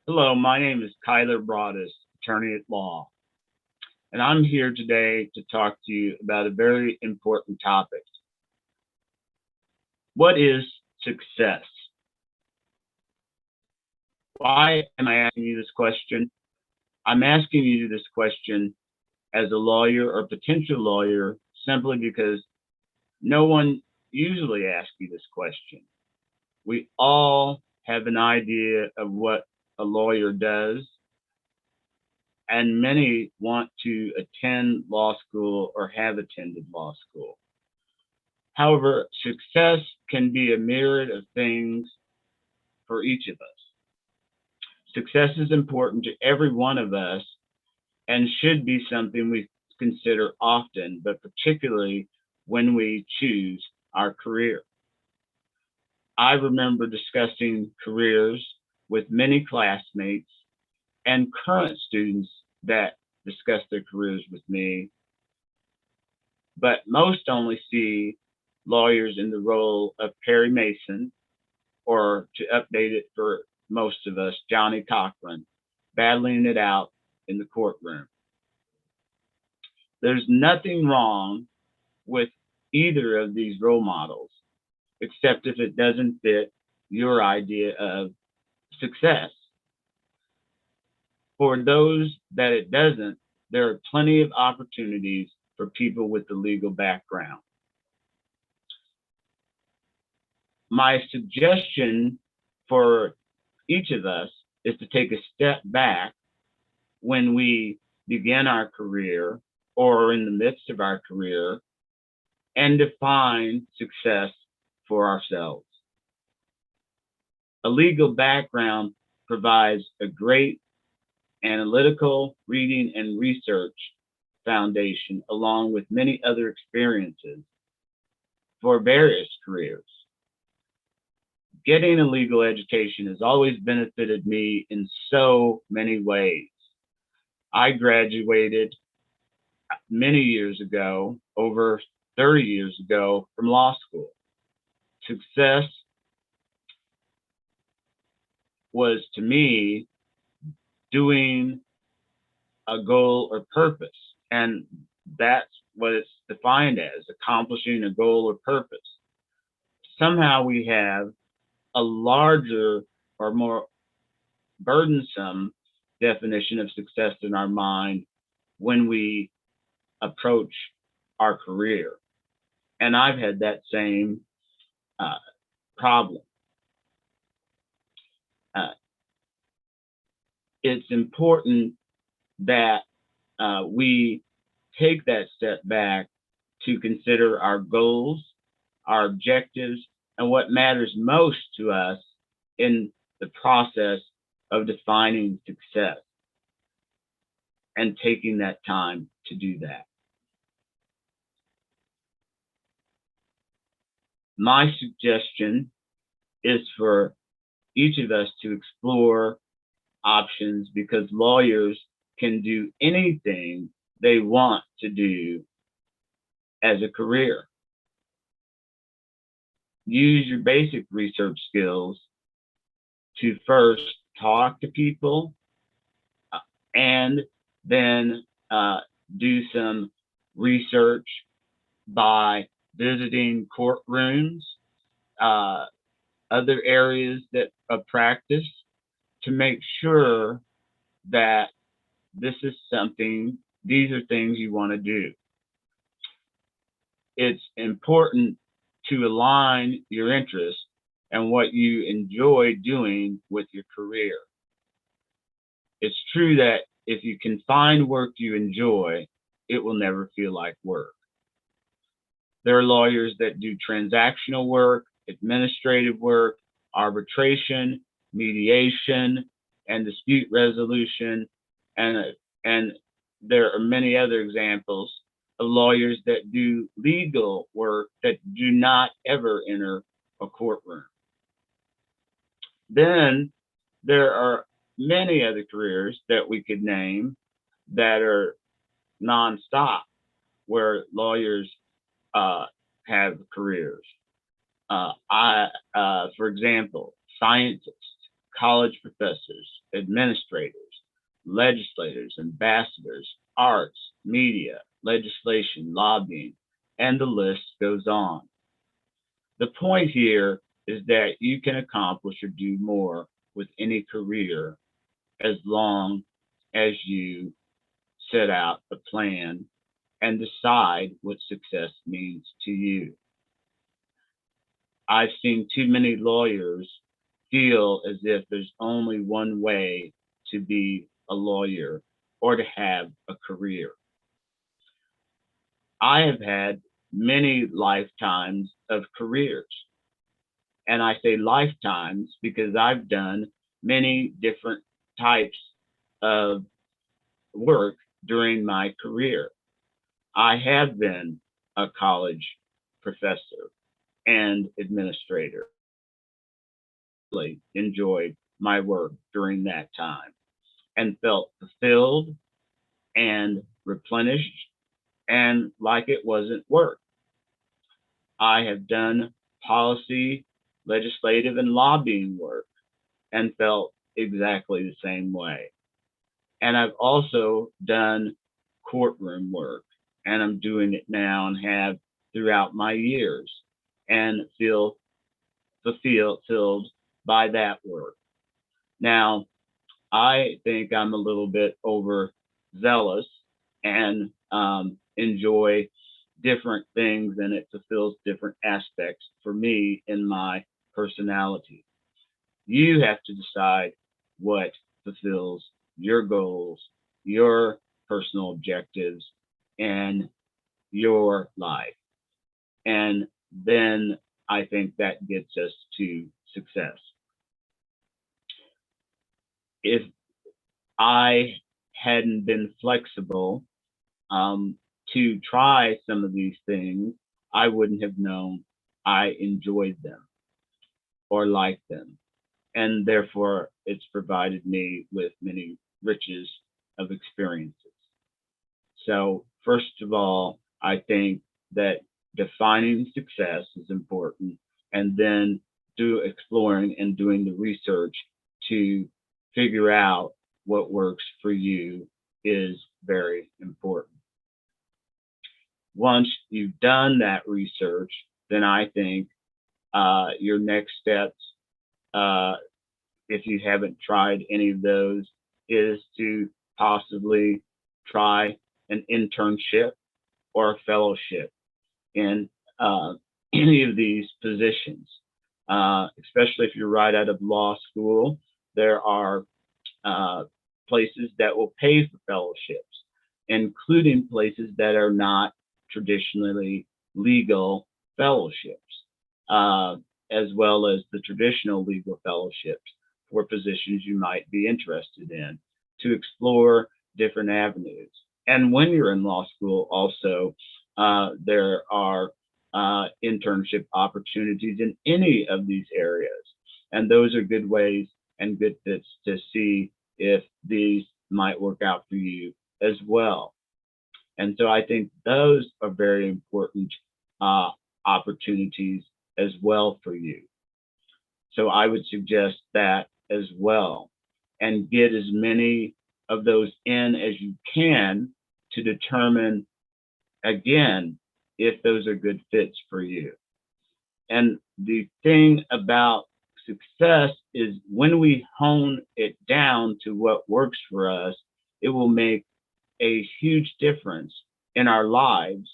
Hello, my name is Kylar Broadus, attorney at law, and I'm here today to talk to you about a very important topic. What is success? Why am I asking you this question? I'm asking you this question as a lawyer or potential lawyer simply because no one usually asks you this question. We all have an idea of what a lawyer does, and many want to attend law school or have attended law school. However, success can be a myriad of things for each of us. Success is important to every one of us and should be something we consider often, but particularly when we choose our career. I remember discussing careers with many classmates and current students that discuss their careers with me, but most only see lawyers in the role of Perry Mason, or to update it for most of us, Johnny Cochran, battling it out in the courtroom. There's nothing wrong with either of these role models, except if it doesn't fit your idea of success. For those that it doesn't, there are plenty of opportunities for people with the legal background. My suggestion for each of us is to take a step back when we begin our career or in the midst of our career and define success for ourselves. A legal background provides a great analytical reading and research foundation, along with many other experiences for various careers. Getting a legal education has always benefited me in so many ways. I graduated many years ago, over 30 years ago, from law school. Success was to me doing a goal or purpose, and that's what it's defined as, accomplishing a goal or purpose. Somehow we have a larger or more burdensome definition of success in our mind when we approach our career. And I've had that same uh, problem. Uh, it's important that we take that step back to consider our goals, our objectives, and what matters most to us in the process of defining success and taking that time to do that. My suggestion is for each of us to explore options because lawyers can do anything they want to do as a career. Use your basic research skills to first talk to people and then do some research by visiting courtrooms, other areas that of practice to make sure that this is something, these are things you want to do. It's important to align your interests and what you enjoy doing with your career. It's true that if you can find work you enjoy, it will never feel like work. There are lawyers that do transactional work, administrative work, arbitration, mediation, and dispute resolution, and and there are many other examples of lawyers that do legal work that do not ever enter a courtroom. Then there are many other careers that we could name that are nonstop, where lawyers have careers. For example, scientists. college professors, administrators, legislators, ambassadors, arts, media, legislation, lobbying, and the list goes on. The point here is that you can accomplish or do more with any career as long as you set out a plan and decide what success means to you. I've seen too many lawyers feel as if there's only one way to be a lawyer or to have a career. I have had many lifetimes of careers. And I say lifetimes because I've done many different types of work during my career. I have been a college professor and administrator. Really enjoyed my work during that time and felt fulfilled and replenished and like it wasn't work. I have done policy, legislative, and lobbying work and felt exactly the same way. And I've also done courtroom work, and I'm doing it now and have throughout my years, and feel fulfilled by that work. Now, I think I'm a little bit overzealous and enjoy different things, and it fulfills different aspects for me in my personality. You have to decide what fulfills your goals, your personal objectives, and your life. And then I think that gets us to success. If I hadn't been flexible to try some of these things, I wouldn't have known I enjoyed them or liked them. And therefore, it's provided me with many riches of experiences. So, first of all, I think that defining success is important, and then exploring and doing the research to figure out what works for you is very important. Once you've done that research, then I think your next steps, if you haven't tried any of those, is to possibly try an internship or a fellowship in any of these positions, especially if you're right out of law school. There are places that will pay for fellowships, including places that are not traditionally legal fellowships, as well as the traditional legal fellowships for positions you might be interested in, to explore different avenues. And when you're in law school, also, there are internship opportunities in any of these areas. And those are good ways and good fits to see if these might work out for you as well. And so I think those are very important opportunities as well for you. So I would suggest that as well, and get as many of those in as you can to determine, again, if those are good fits for you. And the thing about success is when we hone it down to what works for us, it will make a huge difference in our lives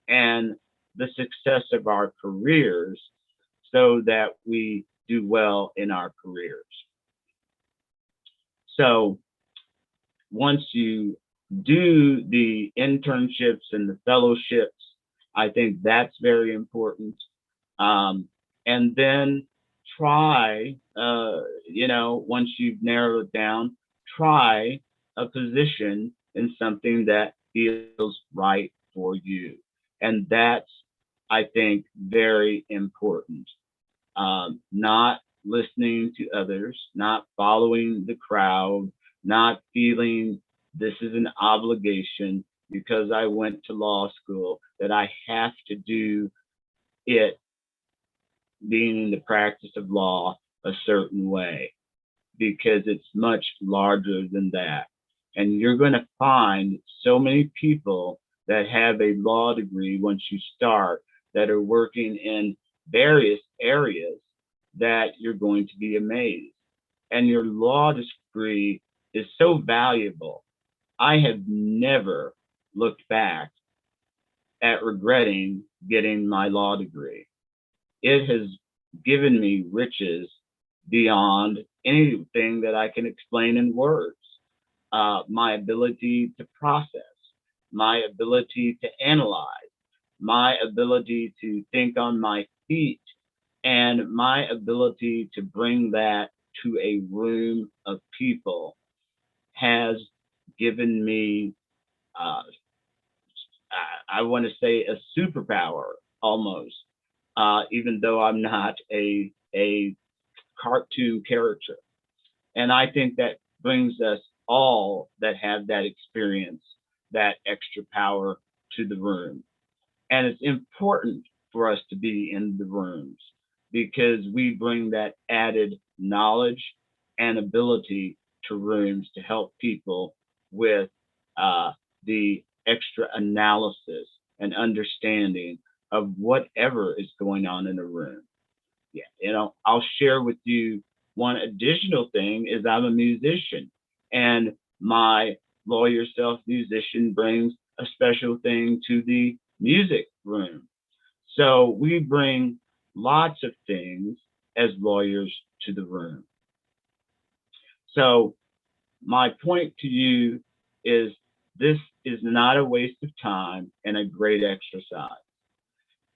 and the success of our careers, so that we do well in our careers. So once you do the internships and the fellowships, I think that's very important. And then try, once you've narrowed it down, try a position in something that feels right for you. And that's, I think, very important. Not listening to others, not following the crowd, not feeling this is an obligation because I went to law school, that I have to do it, being in the practice of law, a certain way. because it's much larger than that. And you're going to find so many people that have a law degree once you start that are working in various areas that you're going to be amazed. And your law degree is so valuable. I have never looked back at regretting getting my law degree. It has given me riches beyond anything that I can explain in words. My ability to process, my ability to analyze, my ability to think on my feet, and my ability to bring that to a room of people has given me, uh, I want to say, a superpower almost, even though I'm not a cartoon character. And I think that brings us all that have that experience, that extra power to the room. And it's important for us to be in the rooms because we bring that added knowledge and ability to rooms to help people with the extra analysis and understanding of whatever is going on in a room. Yeah, I'll share with you one additional thing is I'm a musician, and my lawyer self musician brings a special thing to the music room. So we bring lots of things as lawyers to the room. So my point to you is this is not a waste of time and a great exercise.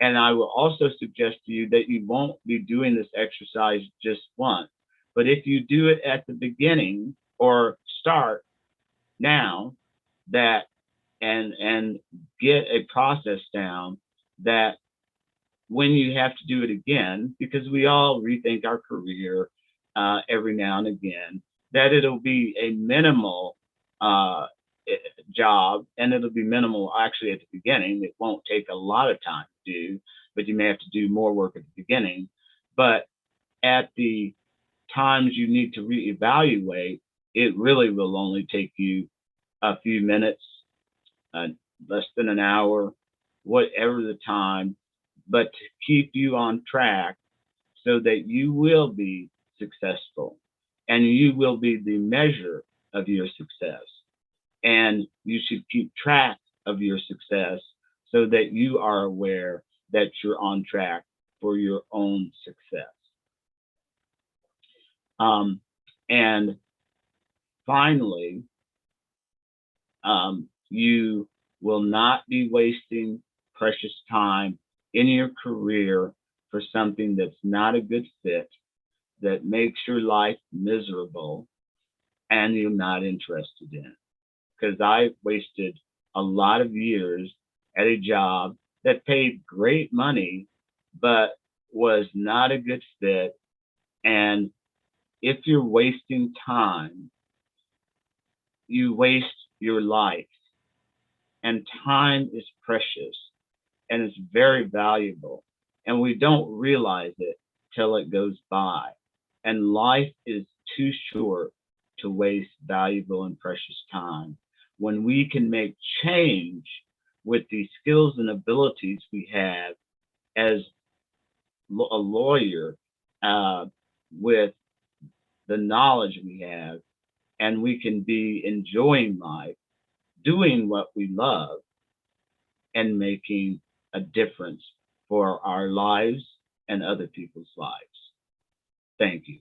And I will also suggest to you that you won't be doing this exercise just once. But if you do it at the beginning or start now, that and get a process down, that when you have to do it again, because we all rethink our career every now and again, that it'll be a minimal job, and it'll be minimal actually at the beginning. It won't take a lot of time to do, but you may have to do more work at the beginning. But at the times you need to reevaluate, it really will only take you a few minutes, less than an hour, whatever the time, but to keep you on track so that you will be successful and you will be the measure of your success. And you should keep track of your success so that you are aware that you're on track for your own success. And finally, you will not be wasting precious time in your career for something that's not a good fit, that makes your life miserable, and you're not interested in. Because I wasted a lot of years at a job that paid great money, but was not a good fit. And if you're wasting time, you waste your life. And time is precious and it's very valuable. And we don't realize it till it goes by. And life is too short to waste valuable and precious time. When we can make change with the skills and abilities we have as a lawyer, with the knowledge we have, and we can be enjoying life, doing what we love, and making a difference for our lives and other people's lives. Thank you.